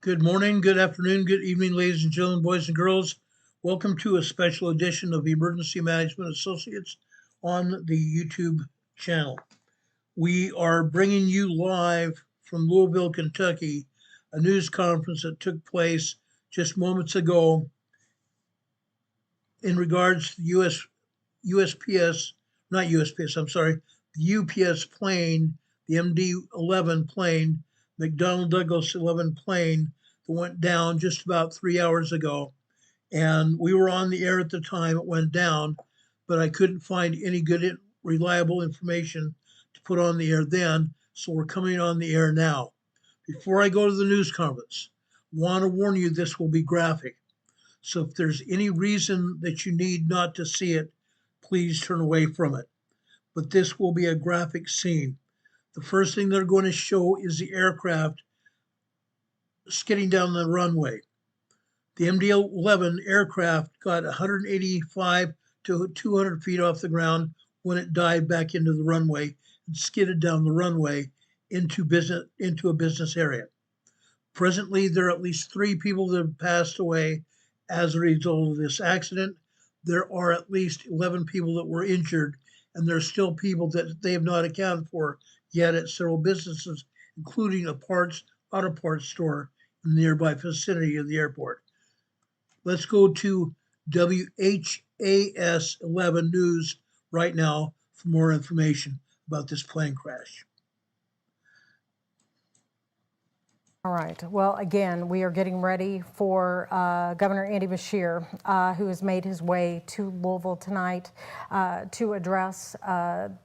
Good morning, good afternoon, good evening, ladies and gentlemen, boys and girls. Welcome to a special edition of Emergency Management Associates on the YouTube channel. We are bringing you live from Louisville, Kentucky, a news conference that took place just moments ago in regards to the the UPS plane, the MD-11 plane, McDonnell Douglas 11 plane that went down just about 3 hours ago. And we were on the air at the time it went down, but I couldn't find any good, reliable information to put on the air then, so we're coming on the air now. Before I go to the news conference, I want to warn you this will be graphic. So if there's any reason that you need not to see it, please turn away from it. But this will be a graphic scene. The first thing they're going to show is the aircraft skidding down the runway. The MD-11 aircraft got 185 to 200 feet off the ground when it dived back into the runway and skidded down the runway into a business area. Presently, there are at least 3 people that have passed away as a result of this accident. There are at least 11 people that were injured, and there's still people that they have not accounted for yet at several businesses, including a auto parts store in the nearby vicinity of the airport. Let's go to WHAS 11 News right now for more information about this plane crash. All right. Well, again, we are getting ready for Governor Andy Beshear, who has made his way to Louisville tonight to address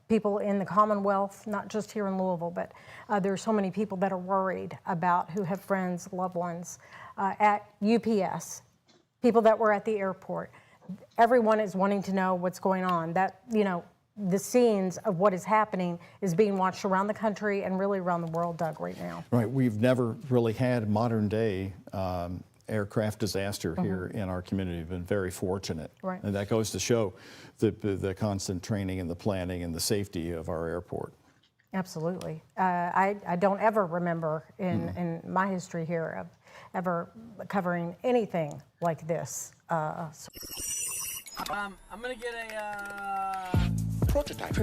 people in the Commonwealth, not just here in Louisville, but there are so many people that are worried about who have friends, loved ones at UPS, people that were at the airport. Everyone is wanting to know what's going on. That, the scenes of what is happening is being watched around the country and really around the world, Doug, right now. Right. We've never really had modern day aircraft disaster here in our community. We've been very fortunate. Right. And that goes to show the constant training and the planning and the safety of our airport. Absolutely. I don't ever remember in my history here of ever covering anything like this. I'm going to get a... Prototype.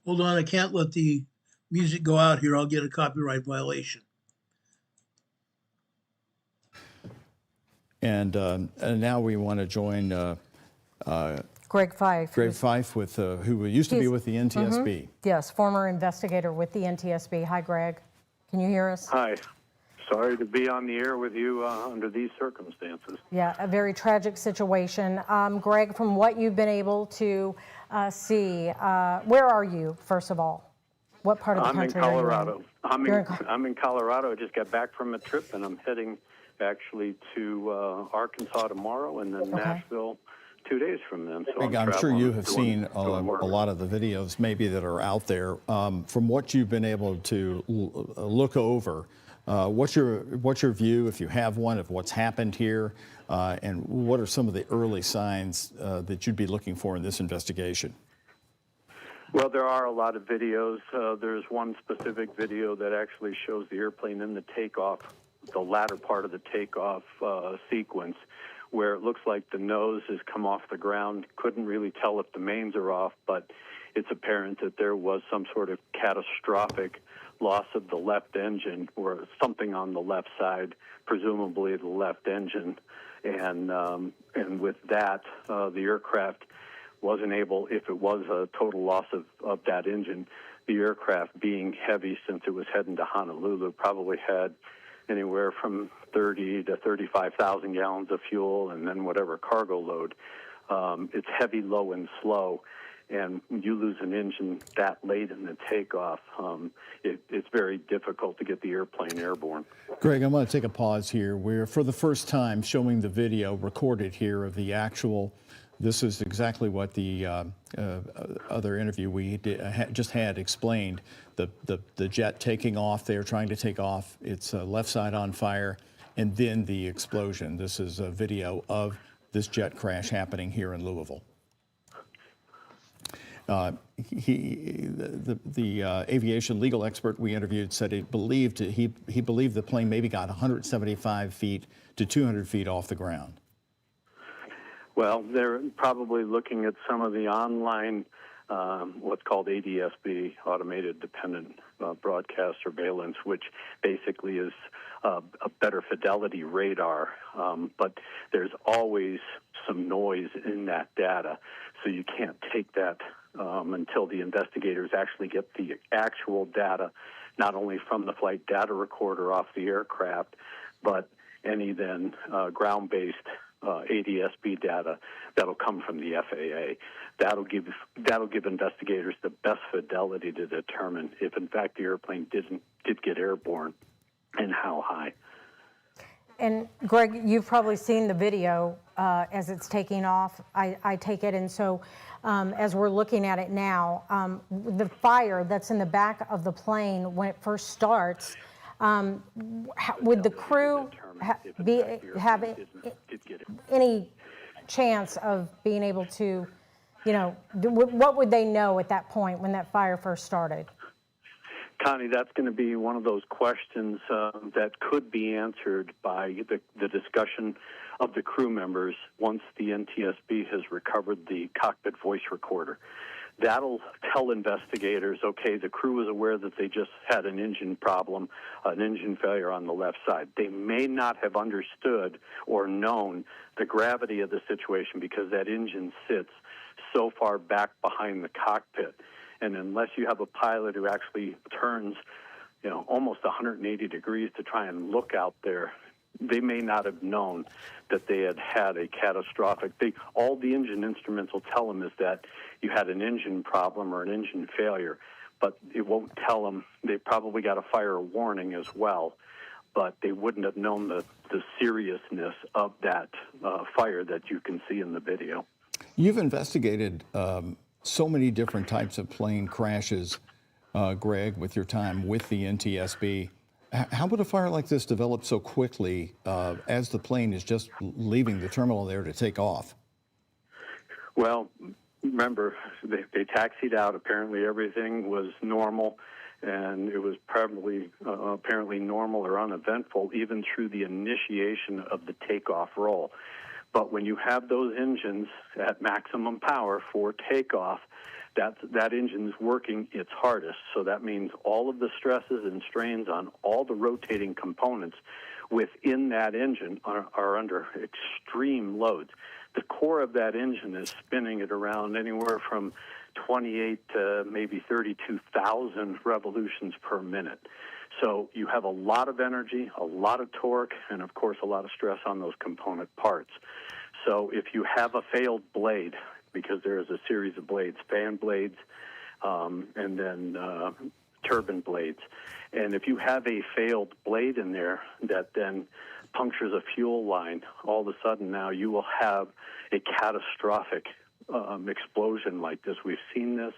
Hold on, I can't let the music go out here. I'll get a copyright violation. And now we want to join Greg Fife. Greg Fife, with who used to be with the NTSB. Yes, former investigator with the NTSB. Hi, Greg. Can you hear us? Hi. Sorry to be on the air with you under these circumstances. Yeah, a very tragic situation. Greg, from what you've been able to see, where are you, first of all? What part of the country are you in? I'm in Colorado. I just got back from a trip, and I'm heading actually to Arkansas tomorrow, and then Nashville 2 days from then. So I'm sure you have seen a lot of the videos maybe that are out there. From what you've been able to look over, what's your view, if you have one, of what's happened here, and what are some of the early signs that you'd be looking for in this investigation? Well, there are a lot of videos. There's one specific video that actually shows the airplane in the takeoff, the latter part of the takeoff sequence, where it looks like the nose has come off the ground. Couldn't really tell if the mains are off, but it's apparent that there was some sort of catastrophic loss of the left engine or something on the left side, presumably the left engine. And with that, the aircraft wasn't able, if it was a total loss of that engine, the aircraft being heavy since it was heading to Honolulu probably had anywhere from 30 to 35,000 gallons of fuel and then whatever cargo load. It's heavy, low, and slow. And when you lose an engine that late in the takeoff, it's very difficult to get the airplane airborne. Greg, I'm going to take a pause here. We're, for the first time, showing the video recorded here of the actual. This is exactly what the other interview we just had explained. The jet taking off, they're trying to take off. It's left side on fire, and then the explosion. This is a video of this jet crash happening here in Louisville. The aviation legal expert we interviewed said he believed the plane maybe got 175 feet to 200 feet off the ground. Well, they're probably looking at some of the online, what's called ADSB, Automated Dependent Broadcast Surveillance, which basically is a better fidelity radar. But there's always some noise in that data, so you can't take that until the investigators actually get the actual data, not only from the flight data recorder off the aircraft, but any then ground-based ADSB data that'll come from the FAA. That'll give investigators the best fidelity to determine if, in fact, the airplane did get airborne and how high. And Greg, you've probably seen the video as it's taking off, I take it. And so as we're looking at it now, the fire that's in the back of the plane when it first starts, would the crew have any chance of being able to, what would they know at that point when that fire first started? Connie, that's going to be one of those questions that could be answered by the discussion of the crew members once the NTSB has recovered the cockpit voice recorder. That'll tell investigators, okay, the crew is aware that they just had an engine problem, an engine failure on the left side. They may not have understood or known the gravity of the situation because that engine sits so far back behind the cockpit. And unless you have a pilot who actually turns, almost 180 degrees to try and look out there, they may not have known that they had a catastrophic. All the engine instruments will tell them is that you had an engine problem or an engine failure, but it won't tell them. They probably got a fire warning as well, but they wouldn't have known the seriousness of that fire that you can see in the video. You've investigated so many different types of plane crashes, Greg, with your time with the NTSB. How would a fire like this develop so quickly as the plane is just leaving the terminal there to take off? Well, remember, they taxied out. Apparently everything was normal, and it was probably apparently normal or uneventful even through the initiation of the takeoff roll. But when you have those engines at maximum power for takeoff, that engine's working its hardest. So that means all of the stresses and strains on all the rotating components within that engine are under extreme loads. The core of that engine is spinning at around anywhere from 28 to maybe 32,000 revolutions per minute. So you have a lot of energy, a lot of torque, and of course a lot of stress on those component parts. So if you have a failed blade, because there is a series of blades, fan blades, and then turbine blades, and if you have a failed blade in there that then punctures a fuel line, all of a sudden now you will have a catastrophic explosion like this. We've seen this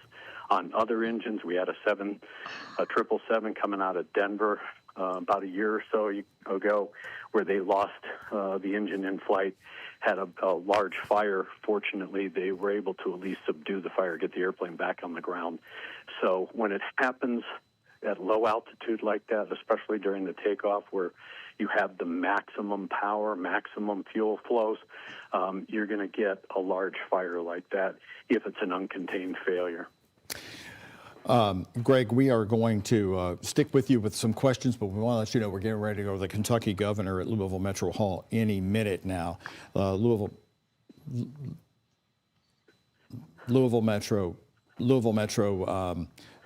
on other engines. We had a 777 coming out of Denver about a year or so ago where they lost the engine in flight, had a large fire. Fortunately, they were able to at least subdue the fire, get the airplane back on the ground. So when it happens at low altitude like that, especially during the takeoff where you have the maximum power, maximum fuel flows, you're going to get a large fire like that if it's an uncontained failure. Greg, we are going to stick with you with some questions, but we want to let you know we're getting ready to go to the Kentucky governor at Louisville Metro Hall any minute now. Louisville Metro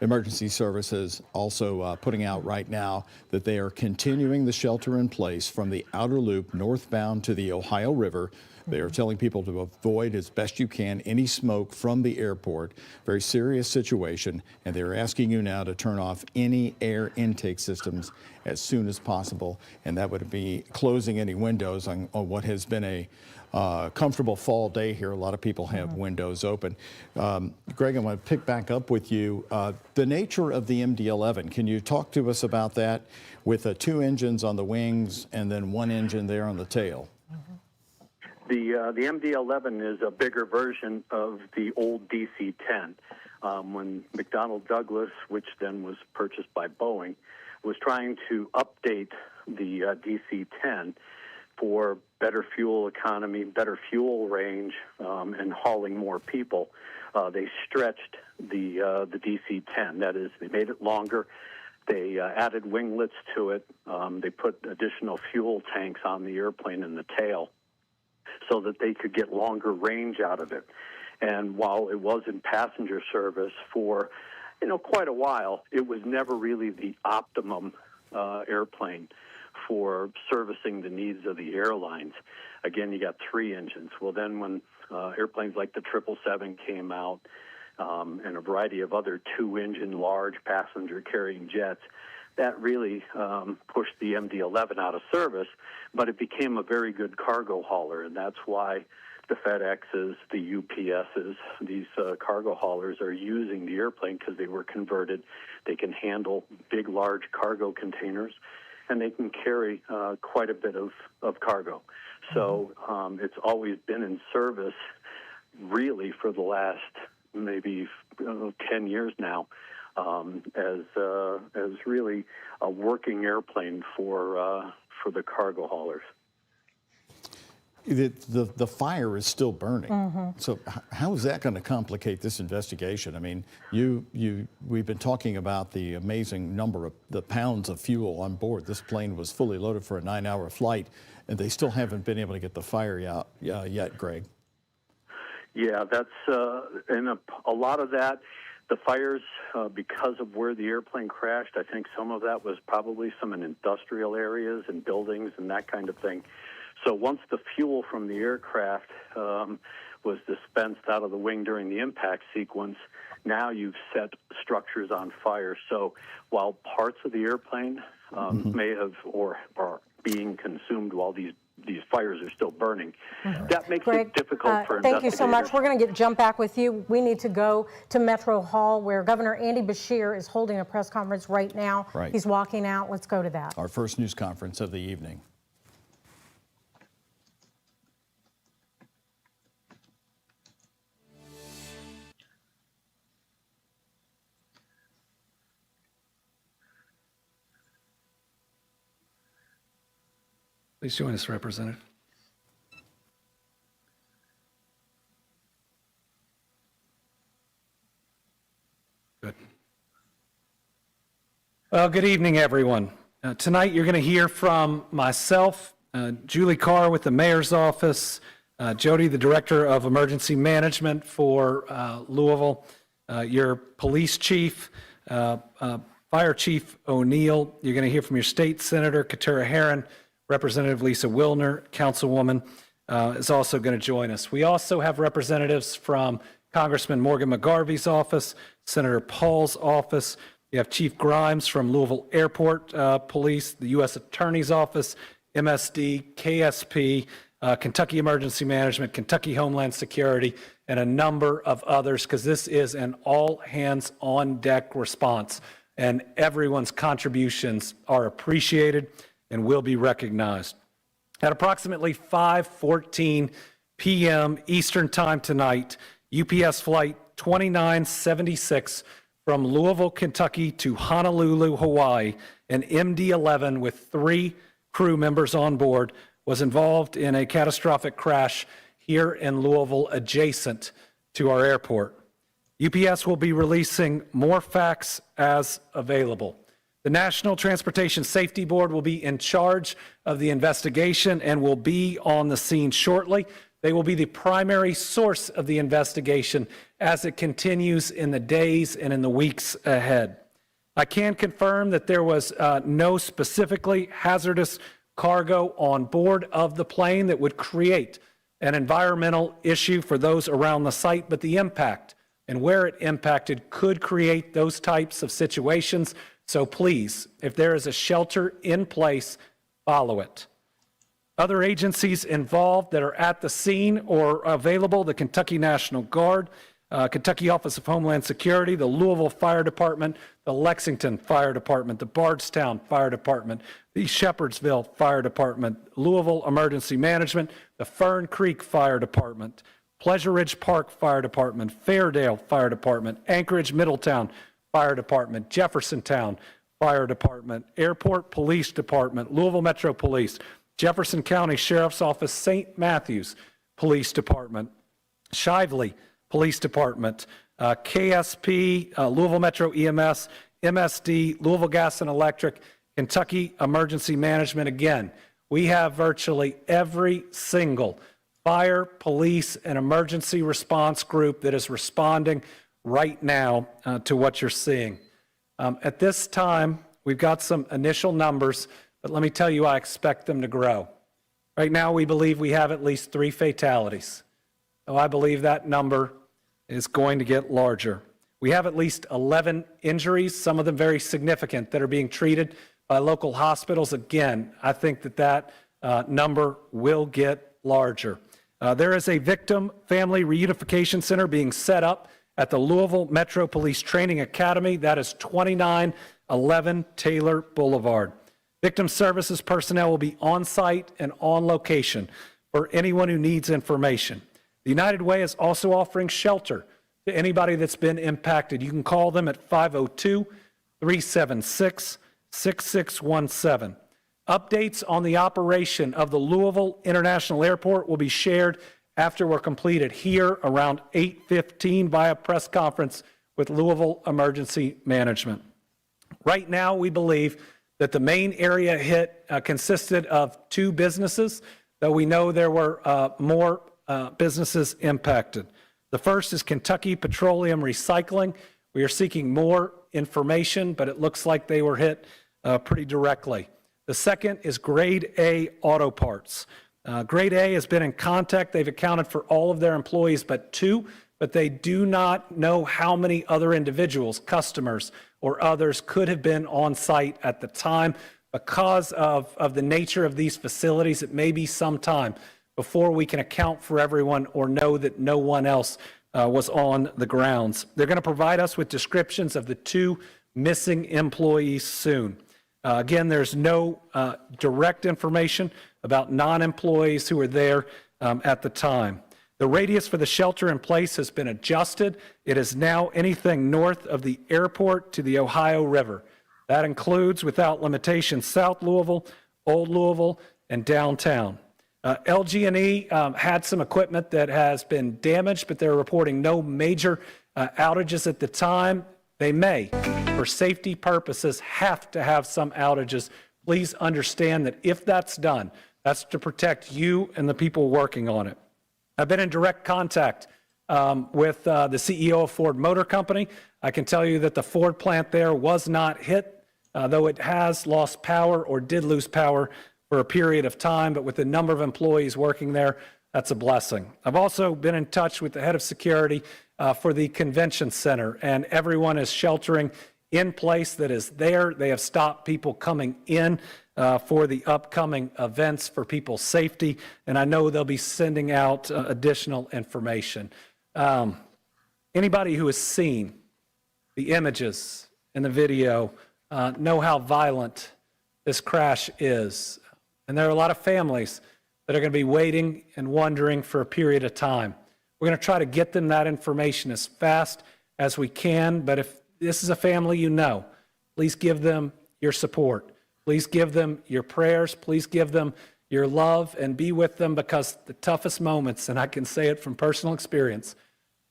Emergency Services also putting out right now that they are continuing the shelter in place from the outer loop northbound to the Ohio River. They are telling people to avoid as best you can any smoke from the airport. Very serious situation, and they're asking you now to turn off any air intake systems as soon as possible, and that would be closing any windows on what has been a comfortable fall day here. A lot of people have windows open. Greg, I want to pick back up with you. The nature of the MD-11, can you talk to us about that with 2 engines on the wings and then 1 engine there on the tail? The MD-11 is a bigger version of the old DC-10. when McDonnell Douglas, which then was purchased by Boeing, was trying to update the DC-10 for better fuel economy, better fuel range, and hauling more people. They stretched the DC-10. That is, they made it longer. They added winglets to it. They put additional fuel tanks on the airplane in the tail so that they could get longer range out of it. And while it was in passenger service for, quite a while, it was never really the optimum airplane for servicing the needs of the airlines. Again, you got 3 engines. Well, then when airplanes like the 777 came out and a variety of other 2-engine large passenger-carrying jets, that really pushed the MD-11 out of service, but it became a very good cargo hauler, and that's why the FedExes, the UPSs, these cargo haulers are using the airplane because they were converted. They can handle big, large cargo containers, and they can carry quite a bit of cargo. So it's always been in service really for the last maybe 10 years now as really a working airplane for the cargo haulers. The fire is still burning. So how is that going to complicate this investigation? I mean, we've been talking about the amazing number of the pounds of fuel on board. This plane was fully loaded for a 9-hour flight, and they still haven't been able to get the fire out yet, Greg. Yeah, that's and a lot of that. The fires, because of where the airplane crashed, I think some of that was probably some in industrial areas and buildings and that kind of thing. So once the fuel from the aircraft was dispensed out of the wing during the impact sequence, now you've set structures on fire. So while parts of the airplane may have or are being consumed while these fires are still burning, that makes it difficult for investigators. Thank you so much. We're going to jump back with you. We need to go to Metro Hall, where Governor Andy Beshear is holding a press conference right now. Right. He's walking out. Let's go to that. Our first news conference of the evening. Please join us, Representative. Good. Well, good evening, everyone. Tonight you're going to hear from myself, Julie Carr with the Mayor's Office, Jody, the Director of Emergency Management for Louisville, your Police Chief, Fire Chief O'Neill. You're going to hear from your State Senator, Katura Herron. Representative Lisa Wilner, Councilwoman, is also going to join us. We also have representatives from Congressman Morgan McGarvey's office, Senator Paul's office. You have Chief Grimes from Louisville Airport Police, the U.S. Attorney's Office, MSD, KSP, Kentucky Emergency Management, Kentucky Homeland Security, and a number of others, because this is an all-hands-on-deck response, and everyone's contributions are appreciated and will be recognized. At approximately 5:14 p.m. Eastern Time tonight, UPS Flight 2976 from Louisville, Kentucky to Honolulu, Hawaii, an MD-11 with 3 crew members on board, was involved in a catastrophic crash here in Louisville adjacent to our airport. UPS will be releasing more facts as available. The National Transportation Safety Board will be in charge of the investigation and will be on the scene shortly. They will be the primary source of the investigation as it continues in the days and in the weeks ahead. I can confirm that there was no specifically hazardous cargo on board of the plane that would create an environmental issue for those around the site, but the impact and where it impacted could create those types of situations. So please, if there is a shelter in place, follow it. Other agencies involved that are at the scene or available: the Kentucky National Guard, Kentucky Office of Homeland Security, the Louisville Fire Department, the Lexington Fire Department, the Bardstown Fire Department, the Shepherdsville Fire Department, Louisville Emergency Management, the Fern Creek Fire Department, Pleasure Ridge Park Fire Department, Fairdale Fire Department, Anchorage Middletown Fire Department, Jeffersontown Fire Department, Airport Police Department, Louisville Metro Police, Jefferson County Sheriff's Office, St. Matthews Police Department, Shively Police Department, KSP, Louisville Metro EMS, MSD, Louisville Gas and Electric, Kentucky Emergency Management. Again, we have virtually every single fire, police, and emergency response group that is responding right now to what you're seeing. At this time, we've got some initial numbers, but let me tell you, I expect them to grow. Right now, we believe we have at least 3 fatalities. So I believe that number is going to get larger. We have at least 11 injuries, some of them very significant, that are being treated by local hospitals. Again, I think that number will get larger. There is a victim family reunification center being set up at the Louisville Metro Police Training Academy. That is 2911 Taylor Boulevard. Victim services personnel will be on site and on location for anyone who needs information. The United Way is also offering shelter to anybody that's been impacted. You can call them at 502-376-6617. Updates on the operation of the Louisville International Airport will be shared after we're completed here around 8:15 via press conference with Louisville Emergency Management. Right now, we believe that the main area hit consisted of 2 businesses, though we know there were more businesses impacted. The first is Kentucky Petroleum Recycling. We are seeking more information, but it looks like they were hit pretty directly. The second is Grade A Auto Parts. Grade A has been in contact. They've accounted for all of their employees but 2, but they do not know how many other individuals, customers, or others could have been on site at the time. Because of the nature of these facilities, it may be some time before we can account for everyone or know that no one else was on the grounds. They're going to provide us with descriptions of the 2 missing employees soon. Again, there's no direct information about non-employees who were there at the time. The radius for the shelter in place has been adjusted. It is now anything north of the airport to the Ohio River. That includes, without limitation, South Louisville, Old Louisville, and downtown. LG&E had some equipment that has been damaged, but they're reporting no major outages at the time. They may, for safety purposes, have to have some outages. Please understand that if that's done, that's to protect you and the people working on it. I've been in direct contact with the CEO of Ford Motor Company. I can tell you that the Ford plant there was not hit, though it has lost power or did lose power for a period of time, but with the number of employees working there, that's a blessing. I've also been in touch with the head of security for the convention center, and everyone is sheltering in place that is there. They have stopped people coming in for the upcoming events for people's safety, and I know they'll be sending out additional information. Anybody who has seen the images and the video know how violent this crash is. And there are a lot of families that are going to be waiting and wondering for a period of time. We're going to try to get them that information as fast as we can, but if this is a family you know, please give them your support. Please give them your prayers. Please give them your love and be with them, because the toughest moments, and I can say it from personal experience,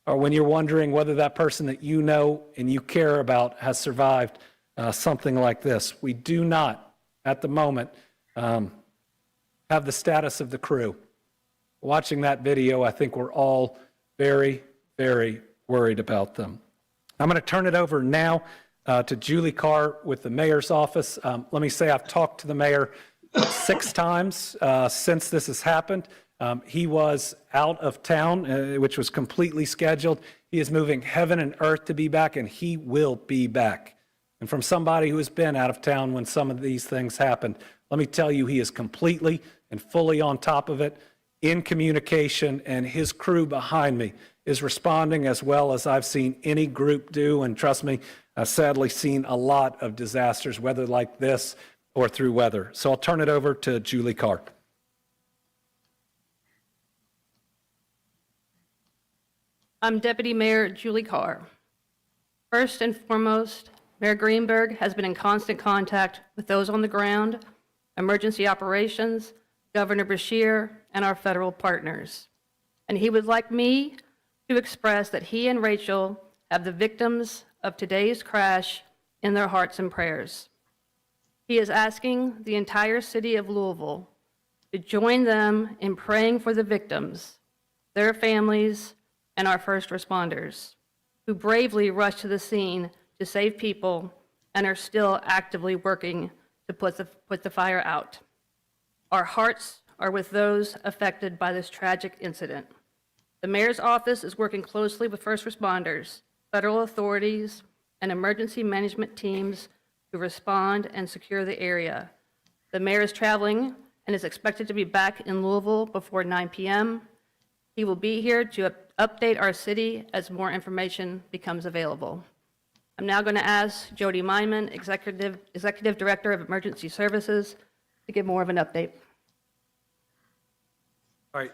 are when you're wondering whether that person that you know and you care about has survived something like this. We do not, at the moment, have the status of the crew. Watching that video, I think we're all very, very worried about them. I'm going to turn it over now to Julie Carr with the mayor's office. Let me say I've talked to the mayor 6 times since this has happened. He was out of town, which was completely scheduled. He is moving heaven and earth to be back, and he will be back. And from somebody who has been out of town when some of these things happened, let me tell you, he is completely and fully on top of it, in communication, and his crew behind me is responding as well as I've seen any group do. And trust me, I've sadly seen a lot of disasters, whether like this or through weather. So I'll turn it over to Julie Carr. I'm Deputy Mayor Julie Carr. First and foremost, Mayor Greenberg has been in constant contact with those on the ground, emergency operations, Governor Beshear, and our federal partners. And he would like me to express that he and Rachel have the victims of today's crash in their hearts and prayers. He is asking the entire city of Louisville to join them in praying for the victims, their families, and our first responders, who bravely rushed to the scene to save people and are still actively working to put the fire out. Our hearts are with those affected by this tragic incident. The mayor's office is working closely with first responders, federal authorities, and emergency management teams to respond and secure the area. The mayor is traveling and is expected to be back in Louisville before 9 p.m. He will be here to update our city as more information becomes available. I'm now going to ask Jody Meinman, Executive Director of Emergency Services, to give more of an update. All right,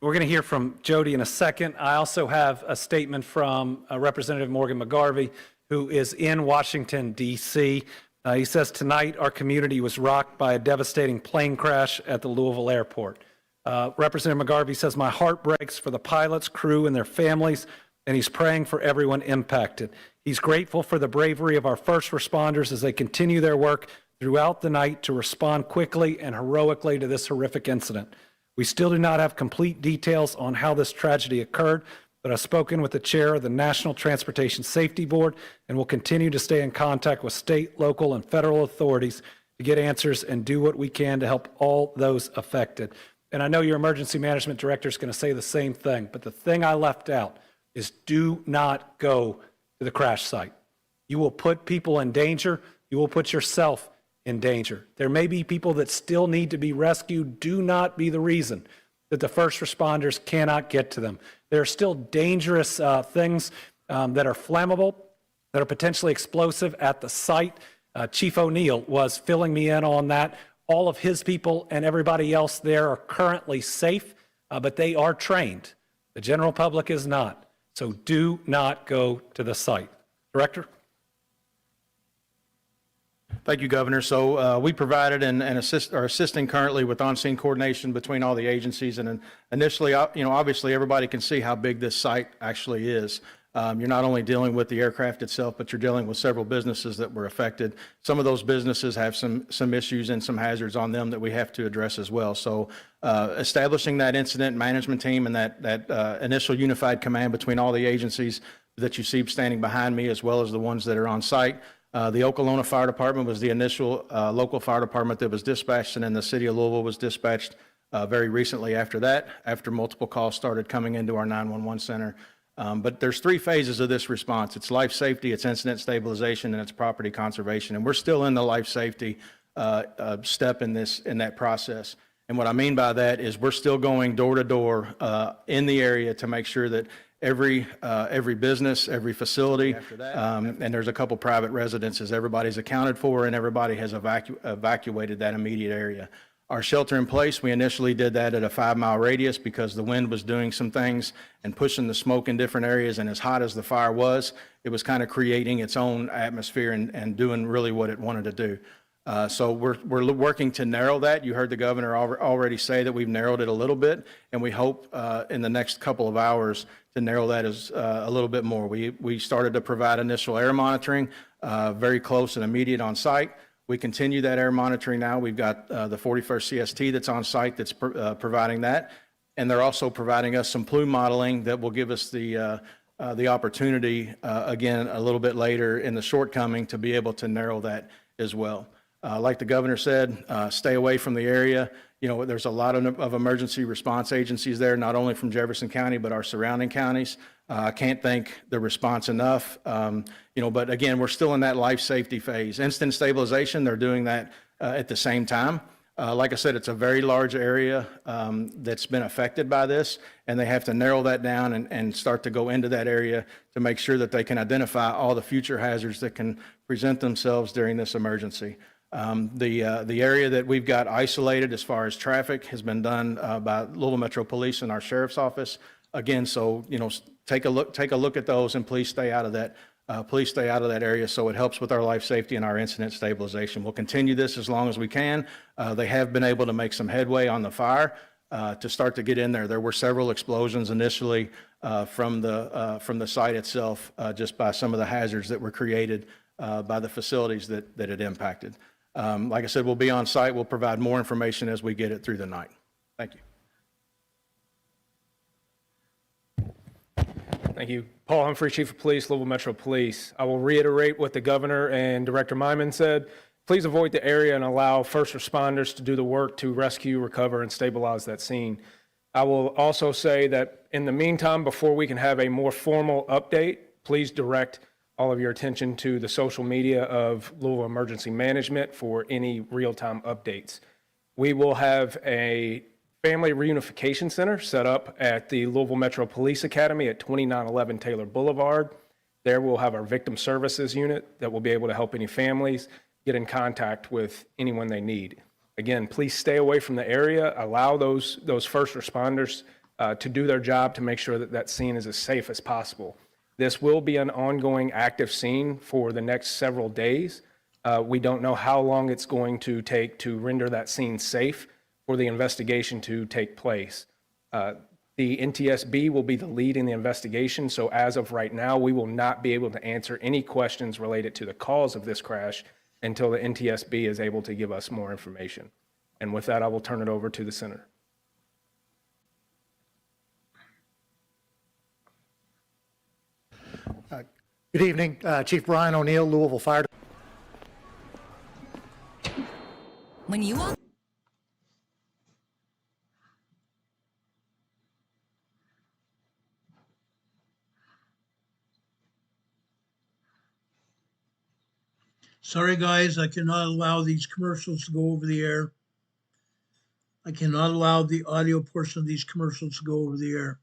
we're going to hear from Jody in a second. I also have a statement from Representative Morgan McGarvey, who is in Washington, D.C. He says, tonight our community was rocked by a devastating plane crash at the Louisville airport. Representative McGarvey says, my heart breaks for the pilots, crew, and their families, and he's praying for everyone impacted. He's grateful for the bravery of our first responders as they continue their work throughout the night to respond quickly and heroically to this horrific incident. We still do not have complete details on how this tragedy occurred, but I've spoken with the chair of the National Transportation Safety Board and will continue to stay in contact with state, local, and federal authorities to get answers and do what we can to help all those affected. And I know your emergency management director is going to say the same thing, but the thing I left out is do not go to the crash site. You will put people in danger. You will put yourself in danger. There may be people that still need to be rescued. Do not be the reason that the first responders cannot get to them. There are still dangerous things that are flammable, that are potentially explosive at the site. Chief O'Neill was filling me in on that. All of his people and everybody else there are currently safe, but they are trained. The general public is not. So do not go to the site. Director? Thank you, Governor. So we provided and are assisting currently with on-scene coordination between all the agencies. And initially, obviously everybody can see how big this site actually is. You're not only dealing with the aircraft itself, but you're dealing with several businesses that were affected. Some of those businesses have some issues and some hazards on them that we have to address as well. So establishing that incident management team and that initial unified command between all the agencies that you see standing behind me, as well as the ones that are on site. The Okolona Fire Department was the initial local fire department that was dispatched, and then the city of Louisville was dispatched very recently after that, after multiple calls started coming into our 911 center. But there's three phases of this response. It's life safety, it's incident stabilization, and it's property conservation. And we're still in the life safety step in that process. And what I mean by that is we're still going door to door in the area to make sure that every business, every facility, and there's a couple private residences, everybody's accounted for and everybody has evacuated that immediate area. Our shelter in place, we initially did that at a 5-mile radius because the wind was doing some things and pushing the smoke in different areas, and as hot as the fire was, it was kind of creating its own atmosphere and doing really what it wanted to do. So we're working to narrow that. You heard the governor already say that we've narrowed it a little bit, and we hope in the next couple of hours to narrow that as a little bit more. We started to provide initial air monitoring, very close and immediate on site. We continue that air monitoring now. We've got the 41st CST that's on site that's providing that, and they're also providing us some plume modeling that will give us the opportunity, again, a little bit later in the shortcoming to be able to narrow that as well. Like the governor said, stay away from the area. You know, there's a lot of emergency response agencies there, not only from Jefferson County, but our surrounding counties. I can't thank the response enough. But again, we're still in that life safety phase. Instant stabilization, they're doing that at the same time. Like I said, it's a very large area that's been affected by this, and they have to narrow that down and start to go into that area to make sure that they can identify all the future hazards that can present themselves during this emergency. The area that we've got isolated as far as traffic has been done by Louisville Metro Police and our Sheriff's Office. Again, so, take a look at those, and please stay out of that. Please stay out of that area so it helps with our life safety and our incident stabilization. We'll continue this as long as we can. They have been able to make some headway on the fire to start to get in there. There were several explosions initially from the site itself, just by some of the hazards that were created by the facilities that it impacted. Like I said, we'll be on site. We'll provide more information as we get it through the night. Thank you. Thank you. Paul Humphrey, Chief of Police, Louisville Metro Police. I will reiterate what the governor and Director Myman said. Please avoid the area and allow first responders to do the work to rescue, recover, and stabilize that scene. I will also say that in the meantime, before we can have a more formal update, please direct all of your attention to the social media of Louisville Emergency Management for any real-time updates. We will have a Family Reunification Center set up at the Louisville Metro Police Academy at 2911 Taylor Boulevard. There we'll have our victim services unit that will be able to help any families get in contact with anyone they need. Again, please stay away from the area. Allow those first responders to do their job to make sure that that scene is as safe as possible. This will be an ongoing active scene for the next several days. We don't know how long it's going to take to render that scene safe for the investigation to take place. The NTSB will be the lead in the investigation, so as of right now, we will not be able to answer any questions related to the cause of this crash until the NTSB is able to give us more information. And with that, I will turn it over to the Senator. Good evening, Chief Brian O'Neill, Louisville Fire. When you walk Sorry, guys, I cannot allow these commercials to go over the air. I cannot allow the audio portion of these commercials to go over the air.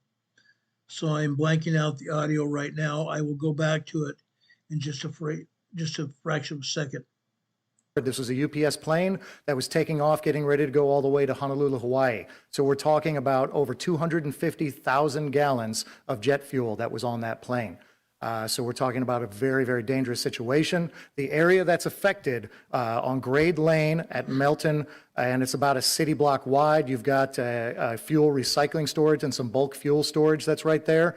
So I'm blanking out the audio right now. I will go back to it in just a fraction of a second. This was a UPS plane that was taking off, getting ready to go all the way to Honolulu, Hawaii. So we're talking about over 250,000 gallons of jet fuel that was on that plane. So we're talking about a very, very dangerous situation. The area that's affected on Grade Lane at Melton, and it's about a city block wide. You've got fuel recycling storage and some bulk fuel storage that's right there.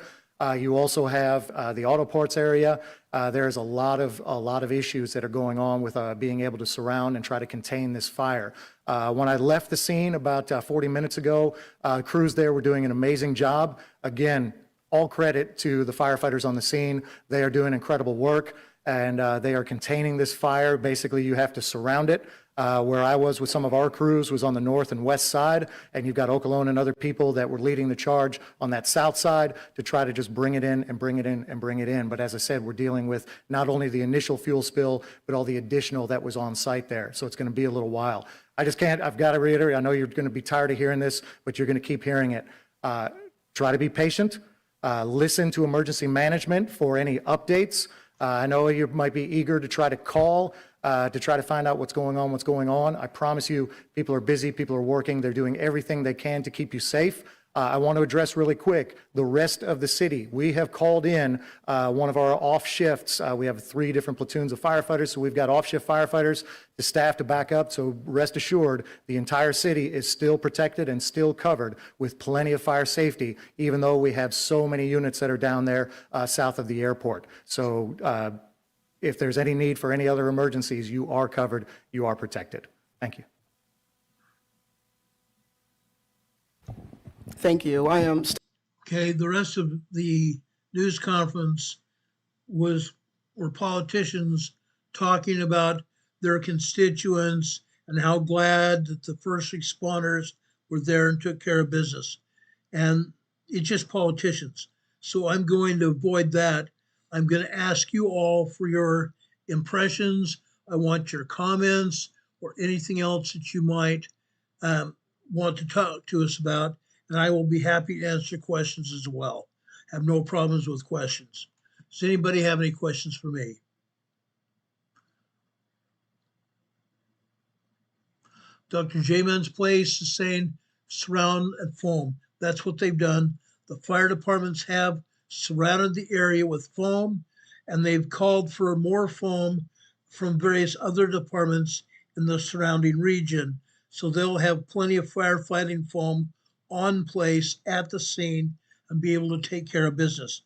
You also have the auto parts area. There's a lot of issues that are going on with being able to surround and try to contain this fire. When I left the scene about 40 minutes ago, crews there were doing an amazing job. Again, all credit to the firefighters on the scene. They are doing incredible work, and they are containing this fire. Basically, you have to surround it. Where I was with some of our crews was on the north and west side, and you've got Okolone and other people that were leading the charge on that south side to try to just bring it in and bring it in and bring it in. But as I said, we're dealing with not only the initial fuel spill, but all the additional that was on site there. So it's going to be a little while. I've got to reiterate, I know you're going to be tired of hearing this, but you're going to keep hearing it. Try to be patient. Listen to emergency management for any updates. I know you might be eager to try to call to try to find out what's going on. I promise you, people are busy, people are working, they're doing everything they can to keep you safe. I want to address really quick the rest of the city. We have called in one of our off shifts. We have 3 different platoons of firefighters, so we've got off shift firefighters, the staff to back up. So rest assured, the entire city is still protected and still covered with plenty of fire safety, even though we have so many units that are down there south of the airport. So if there's any need for any other emergencies, you are covered, you are protected. Thank you. Thank you. Okay, the rest of the news conference were politicians talking about their constituents and how glad that the first responders were there and took care of business. And it's just politicians. So I'm going to avoid that. I'm going to ask you all for your impressions. I want your comments or anything else that you might want to talk to us about. And I will be happy to answer questions as well. Have no problems with questions. Does anybody have any questions for me? Dr. J-Man's place is saying surround and foam. That's what they've done. The fire departments have surrounded the area with foam, and they've called for more foam from various other departments in the surrounding region. So they'll have plenty of firefighting foam on place at the scene and be able to take care of business.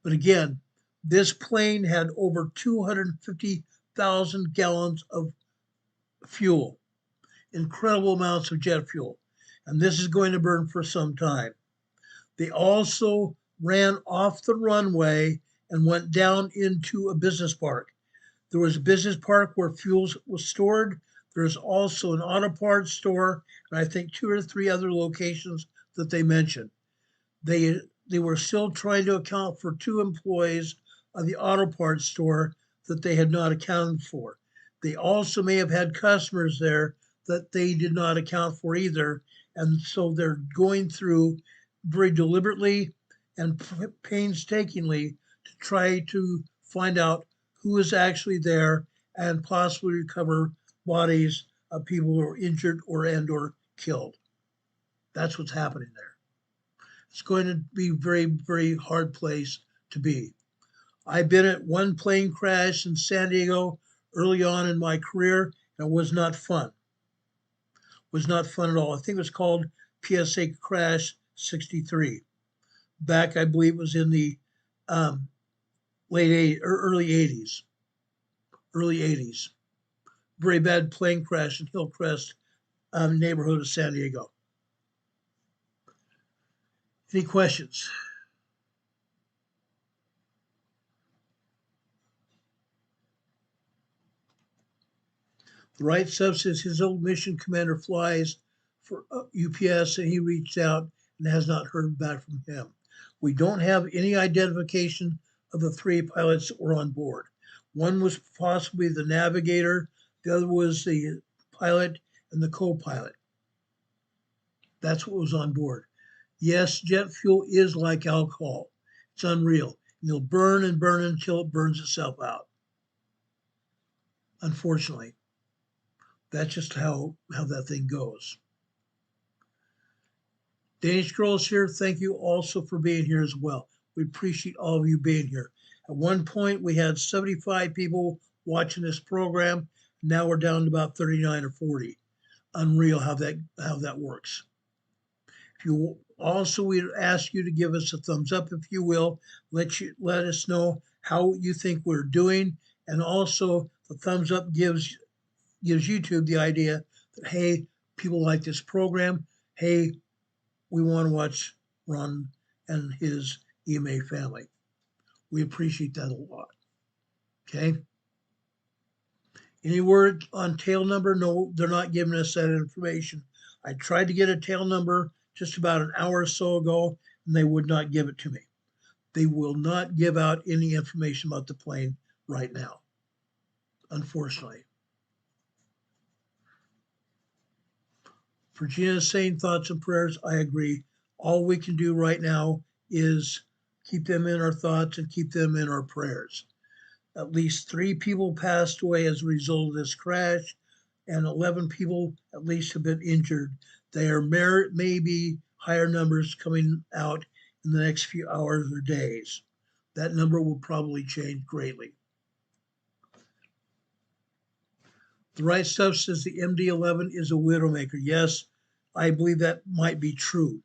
But again, this plane had over 250,000 gallons of fuel, incredible amounts of jet fuel. And this is going to burn for some time. They also ran off the runway and went down into a business park. There was a business park where fuel was stored. There's also an auto parts store, and I think 2 or 3 other locations that they mentioned. They were still trying to account for 2 employees of the auto parts store that they had not accounted for. They also may have had customers there that they did not account for either. And so they're going through very deliberately and painstakingly to try to find out who is actually there and possibly recover bodies of people who are injured or killed. That's what's happening there. It's going to be a very, very hard place to be. I've been at one plane crash in San Diego early on in my career, and it was not fun. Was not fun at all. I think it was called PSA Crash 63. Back, I believe, it was in the early 80s. Early 80s. Very bad plane crash in Hillcrest neighborhood of San Diego. Any questions? The right substance, his old mission commander flies for UPS, and he reached out and has not heard back from him. We don't have any identification of the 3 pilots that were on board. One was possibly the navigator, the other was the pilot and the co-pilot. That's what was on board. Yes, jet fuel is like alcohol. It's unreal. It'll burn and burn until it burns itself out. Unfortunately. That's just how that thing goes. Danish Girls here, thank you also for being here as well. We appreciate all of you being here. At one point, we had 75 people watching this program. Now we're down to about 39 or 40. Unreal how that works. If you also, we'd ask you to give us a thumbs up, if you will. Let us know how you think we're doing, and also the thumbs up gives YouTube the idea that, hey, people like this program. Hey, we want to watch Ron and his EMA family. We appreciate that a lot. Okay. Any word on tail number? No, they're not giving us that information. I tried to get a tail number just about an hour or so ago, and they would not give it to me. They will not give out any information about the plane right now, unfortunately. Virginia's saying thoughts and prayers. I agree. All we can do right now is keep them in our thoughts and keep them in our prayers. At least 3 people passed away as a result of this crash, and 11 people at least have been injured. There may be higher numbers coming out in the next few hours or days. That number will probably change greatly. The right stuff says the MD-11 is a widowmaker. Yes, I believe that might be true.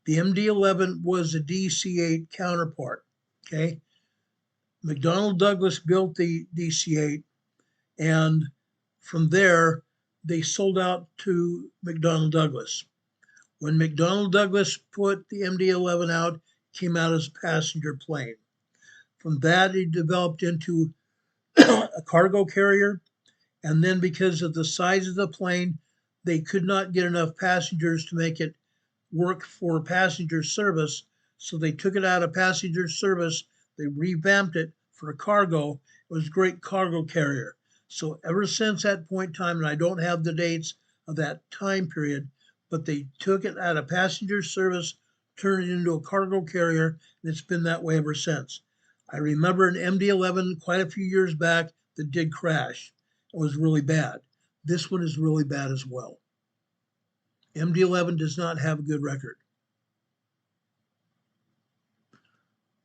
The MD-11 was a DC-8 counterpart, okay? McDonnell Douglas built the DC-8, and from there, they sold out to McDonnell Douglas. When McDonnell Douglas put the MD-11 out, it came out as a passenger plane. From that, it developed into a cargo carrier. And then because of the size of the plane, they could not get enough passengers to make it work for passenger service. So they took it out of passenger service. They revamped it for a cargo. It was a great cargo carrier. So ever since that point in time, and I don't have the dates of that time period, but they took it out of passenger service, turned it into a cargo carrier, and it's been that way ever since. I remember an MD-11 quite a few years back that did crash. It was really bad. This one is really bad as well. MD-11 does not have a good record.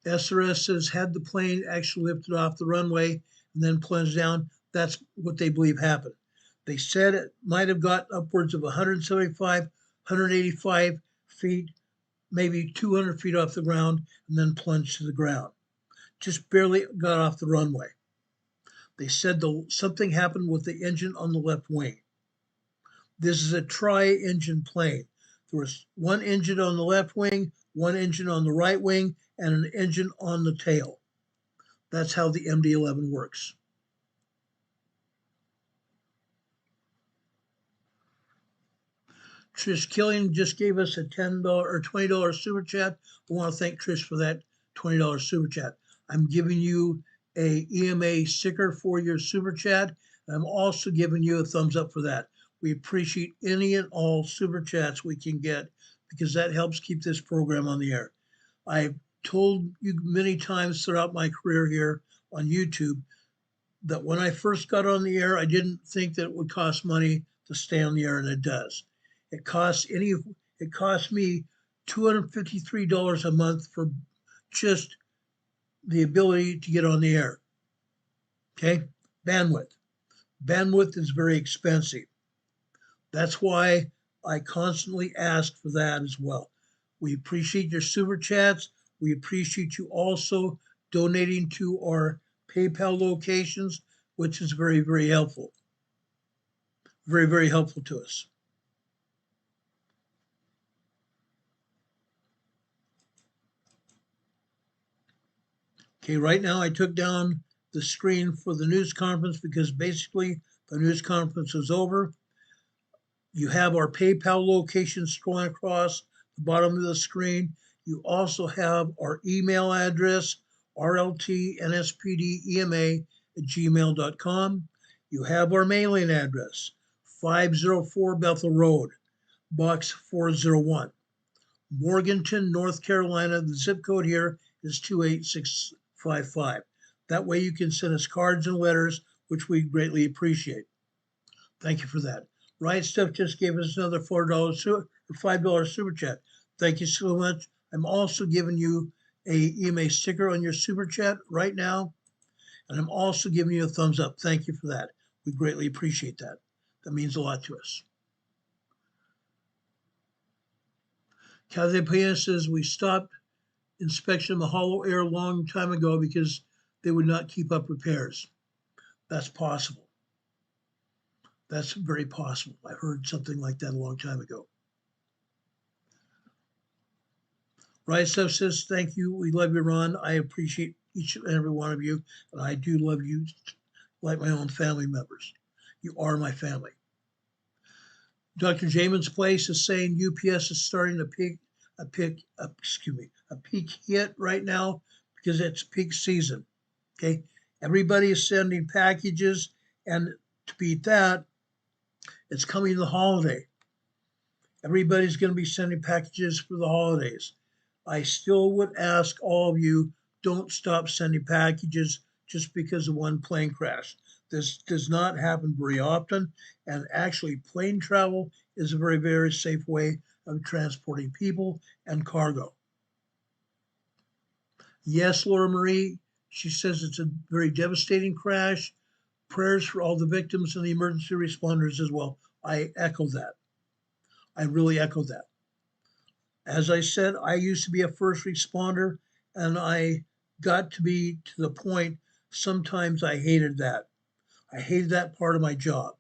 SRS says had the plane actually lifted off the runway and then plunged down, that's what they believe happened. They said it might have got upwards of 175, 185 feet, maybe 200 feet off the ground, and then plunged to the ground. Just barely got off the runway. They said something happened with the engine on the left wing. This is a tri-engine plane. There was one engine on the left wing, one engine on the right wing, and an engine on the tail. That's how the MD-11 works. Trish Killian just gave us a $10 or $20 super chat. I want to thank Trish for that $20 super chat. I'm giving you a EMA sticker for your super chat. I'm also giving you a thumbs up for that. We appreciate any and all super chats we can get because that helps keep this program on the air. I've told you many times throughout my career here on YouTube that when I first got on the air, I didn't think that it would cost money to stay on the air, and it does. It costs me $253 a month for just the ability to get on the air. Okay? Bandwidth. Bandwidth is very expensive. That's why I constantly ask for that as well. We appreciate your super chats. We appreciate you also donating to our PayPal locations, which is very, very helpful. Very, very helpful to us. Okay, right now I took down the screen for the news conference because basically the news conference is over. You have our PayPal location scrolling across the bottom of the screen. You also have our email address, rltnspdema@gmail.com. You have our mailing address, 504 Bethel Road, Box 401. Morganton, North Carolina. The zip code here is 28655. That way you can send us cards and letters, which we greatly appreciate. Thank you for that. Right Stuff just gave us another $5 super chat. Thank you so much. I'm also giving you a EMA sticker on your super chat right now. And I'm also giving you a thumbs up. Thank you for that. We greatly appreciate that. That means a lot to us. Aveyah says we stopped inspection of the hollow air a long time ago because they would not keep up repairs. That's possible. That's very possible. I heard something like that a long time ago. Right Stuff says, thank you. We love you, Ron. I appreciate each and every one of you. And I do love you like my own family members. You are my family. Dr. Jamin's Place is saying UPS is starting to peak hit right now because it's peak season. Okay. Everybody is sending packages, and to beat that, it's coming the holiday. Everybody's going to be sending packages for the holidays. I still would ask all of you, don't stop sending packages just because of one plane crash. This does not happen very often. And actually, plane travel is a very, very safe way of transporting people and cargo. Yes, Laura Marie, she says it's a very devastating crash. Prayers for all the victims and the emergency responders as well. I echo that. I really echo that. As I said, I used to be a first responder, and I got to be to the point, sometimes I hated that. I hated that part of my job.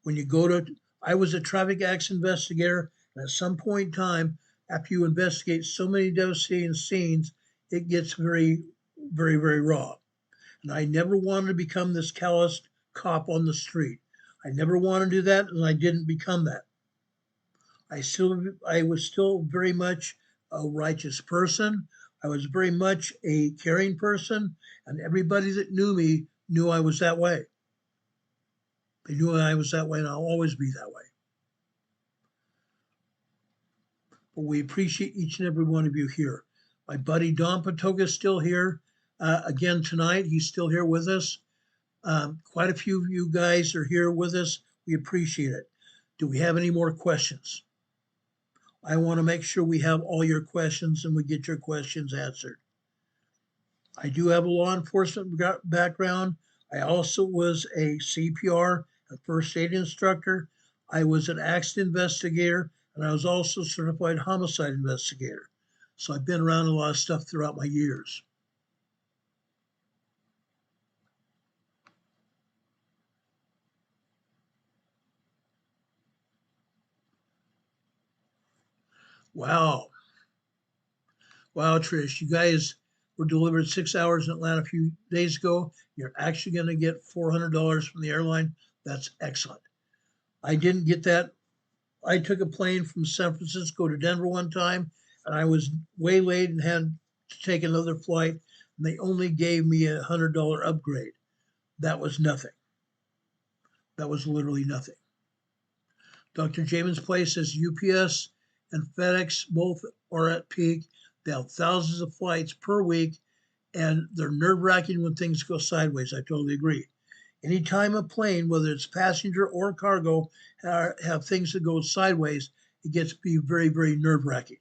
When you go to, I was a traffic accident investigator, and at some point in time, after you investigate so many devastating scenes, it gets very, very, very raw. And I never wanted to become this calloused cop on the street. I never wanted to do that, and I didn't become that. I was still very much a righteous person. I was very much a caring person, and everybody that knew me knew I was that way. They knew I was that way, and I'll always be that way. But we appreciate each and every one of you here. My buddy Don Patoga is still here again tonight. He's still here with us. Quite a few of you guys are here with us. We appreciate it. Do we have any more questions? I want to make sure we have all your questions and we get your questions answered. I do have a law enforcement background. I also was a CPR and first aid instructor. I was an accident investigator, and I was also a certified homicide investigator. So I've been around a lot of stuff throughout my years. Wow. Wow, Trish, you guys were delivered 6 hours in Atlanta a few days ago. You're actually going to get $400 from the airline. That's excellent. I didn't get that. I took a plane from San Francisco to Denver one time, and I was way late and had to take another flight, and they only gave me a $100 upgrade. That was nothing. That was literally nothing. Dr. Jamin's Place says UPS and FedEx both are at peak. They have thousands of flights per week, and they're nerve-wracking when things go sideways. I totally agree. Anytime a plane, whether it's passenger or cargo, have things that go sideways, it gets to be very, very nerve-wracking.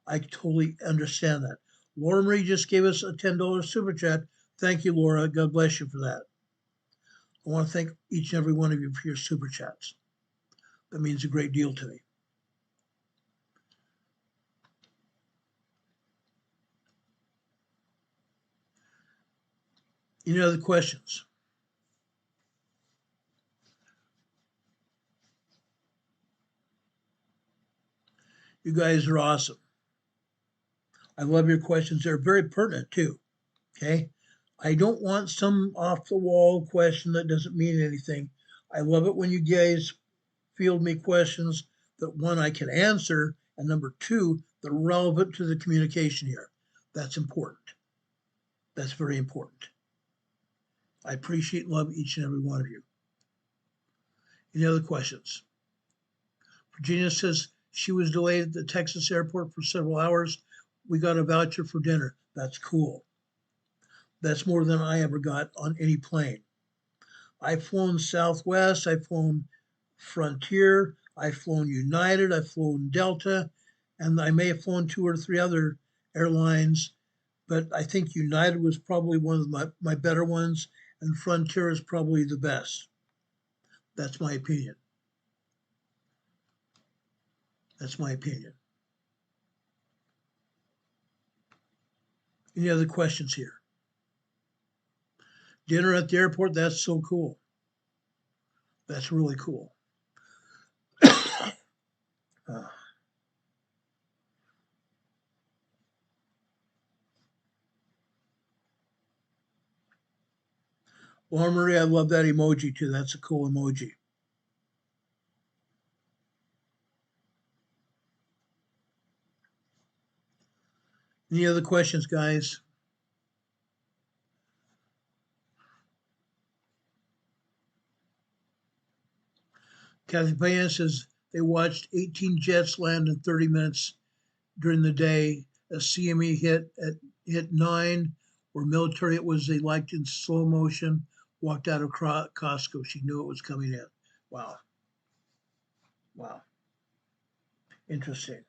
I totally understand that. Laura Marie just gave us a $10 super chat. Thank you, Laura. God bless you for that. I want to thank each and every one of you for your super chats. That means a great deal to me. Any other questions? You guys are awesome. I love your questions. They're very pertinent too. Okay. I don't want some off the wall question that doesn't mean anything. I love it when you guys field me questions that, one, I can answer, and number two, they're relevant to the communication here. That's important. That's very important. I appreciate and love each and every one of you. Any other questions? Virginia says she was delayed at the Texas airport for several hours. We got a voucher for dinner. That's cool. That's more than I ever got on any plane. I've flown Southwest, I've flown Frontier, I've flown United, I've flown Delta, and I may have flown 2 or 3 other airlines, but I think United was probably one of my better ones, and Frontier is probably the best. That's my opinion. That's my opinion. Any other questions here? Dinner at the airport, that's so cool. That's really cool. Well, Marie, I love that emoji too. That's a cool emoji. Any other questions, guys? Kathy Payne says they watched 18 jets land in 30 minutes during the day. A CME hit 9, or military it was they liked in slow motion, walked out of Costco. She knew it was coming in. Wow. Wow. Interesting.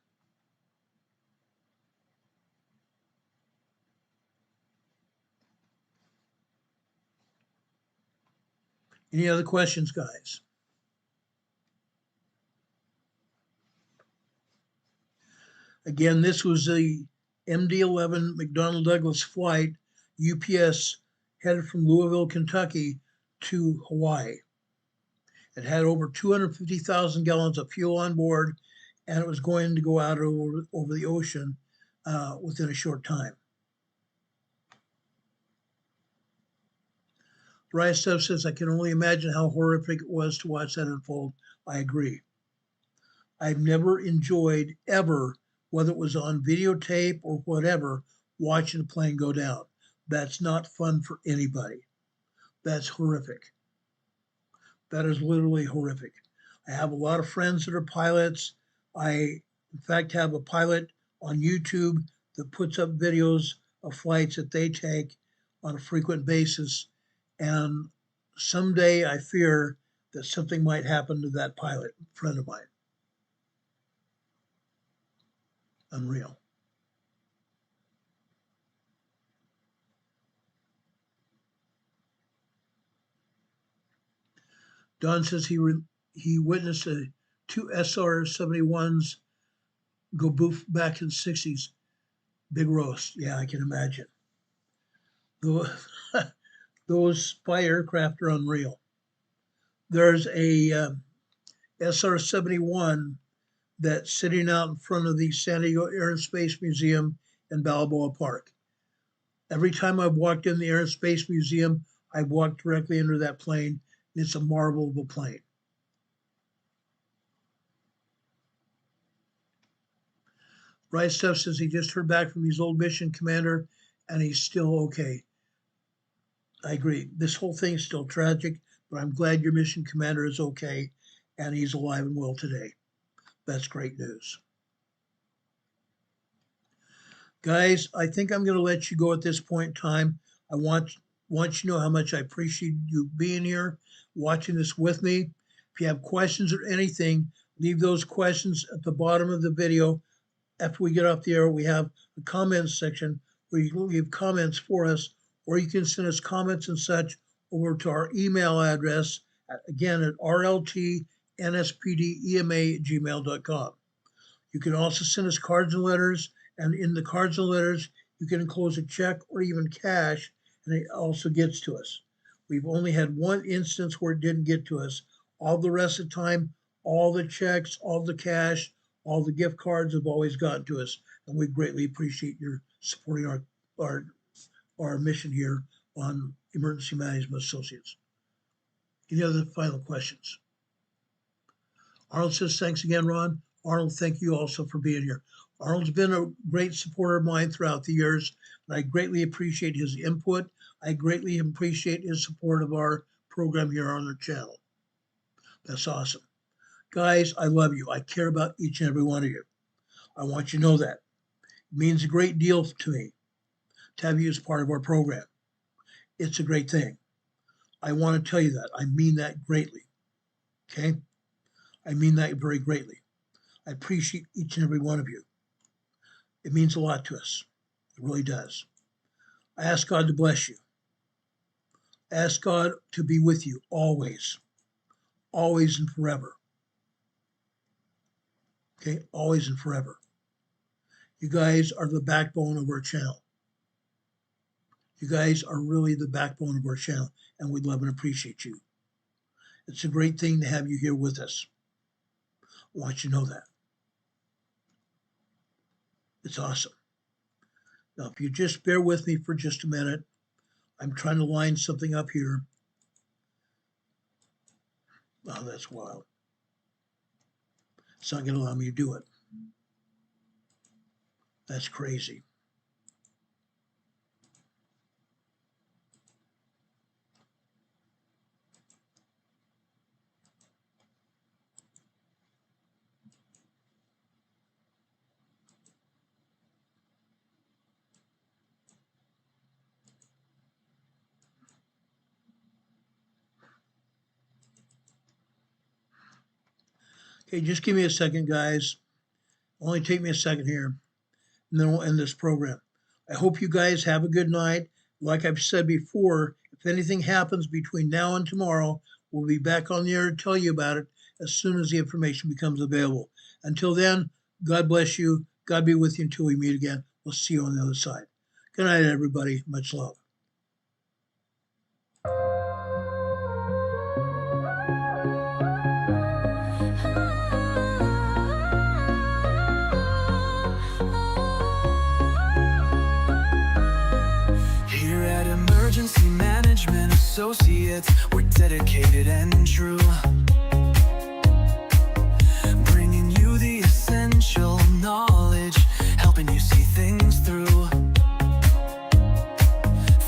Any other questions, guys? Again, this was the MD-11 McDonnell Douglas flight, UPS, headed from Louisville, Kentucky to Hawaii. It had over 250,000 gallons of fuel on board, and it was going to go out over the ocean within a short time. Bryce Stuff says, I can only imagine how horrific it was to watch that unfold. I agree. I've never enjoyed ever, whether it was on videotape or whatever, watching a plane go down. That's not fun for anybody. That's horrific. That is literally horrific. I have a lot of friends that are pilots. I, in fact, have a pilot on YouTube that puts up videos of flights that they take on a frequent basis. And someday I fear that something might happen to that pilot, friend of mine. Unreal. Don says he witnessed two SR-71s go boof back in the 60s. Big roast. Yeah, I can imagine. Those spy aircraft are unreal. There's a SR-71 that's sitting out in front of the San Diego Air and Space Museum in Balboa Park. Every time I've walked in the Air and Space Museum, I've walked directly under that plane. It's a marvel of a plane. Bryce Steph says he just heard back from his old mission commander and he's still okay. I agree. This whole thing is still tragic, but I'm glad your mission commander is okay and he's alive and well today. That's great news. Guys, I think I'm going to let you go at this point in time. I want you to know how much I appreciate you being here, watching this with me. If you have questions or anything, leave those questions at the bottom of the video. After we get off the air, we have a comments section where you can leave comments for us, or you can send us comments and such over to our email address, again at rltnspdema@gmail.com. You can also send us cards and letters, and in the cards and letters, you can enclose a check or even cash, and it also gets to us. We've only had one instance where it didn't get to us. All the rest of the time, all the checks, all the cash, all the gift cards have always gotten to us, and we greatly appreciate your supporting our mission here on Emergency Management Associates. Any other final questions? Arnold says, thanks again, Ron. Arnold, thank you also for being here. Arnold's been a great supporter of mine throughout the years, and I greatly appreciate his input. I greatly appreciate his support of our program here on our channel. That's awesome. Guys, I love you. I care about each and every one of you. I want you to know that. It means a great deal to me to have you as part of our program. It's a great thing. I want to tell you that. I mean that greatly. Okay? I mean that very greatly. I appreciate each and every one of you. It means a lot to us. It really does. I ask God to bless you. I ask God to be with you always. Always and forever. Okay? Always and forever. You guys are the backbone of our channel. You guys are really the backbone of our channel, and we love and appreciate you. It's a great thing to have you here with us. I want you to know that. It's awesome. Now, if you just bear with me for just a minute, I'm trying to line something up here. Oh, that's wild. It's not going to allow me to do it. That's crazy. Okay, just give me a second, guys. Only take me a second here, and then we'll end this program. I hope you guys have a good night. Like I've said before, if anything happens between now and tomorrow, we'll be back on the air to tell you about it as soon as the information becomes available. Until then, God bless you. God be with you until we meet again. We'll see you on the other side. Good night, everybody. Much love. Emergency Management Associates, we're dedicated and true, bringing you the essential knowledge, helping you see things through.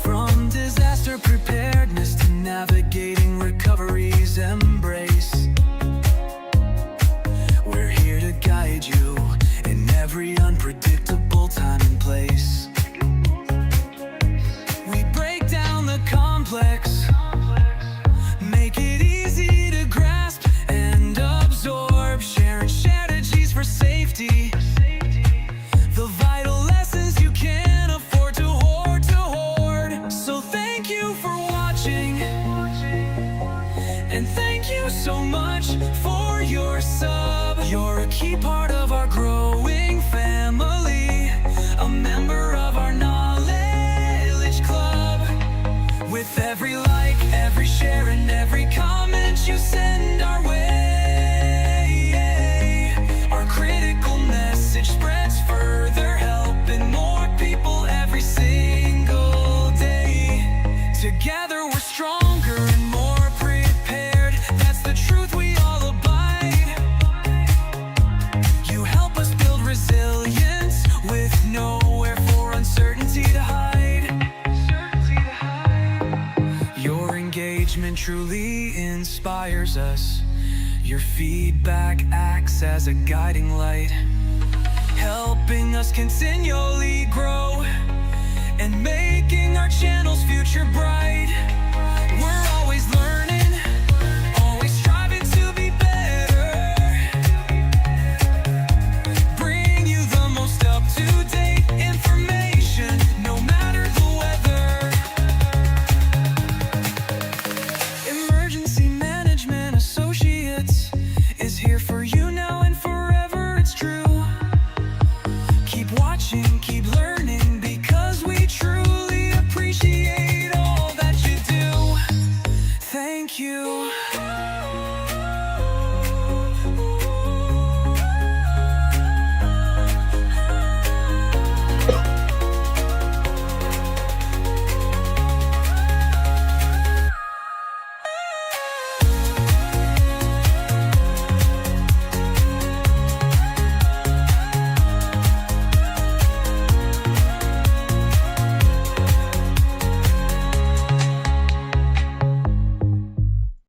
From disaster preparedness to navigating recovery's embrace, we're here to guide you in every unpredictable time and place. Make it easy to grasp and absorb, sharing strategies for safety, the vital lessons you can't afford to hoard. So thank you for watching, and thank you key part of our growing family, a member of our knowledge club. With every like, every share, and every comment you send our way, our critical message spreads further, helping more people every single day. Together we're stronger and more prepared. That's the truth we all abide. You help us build resilience with nowhere for uncertainty to hide. Your engagement truly inspires us. Your feedback acts as a guiding light, helping us continually grow and making our channel's future bright.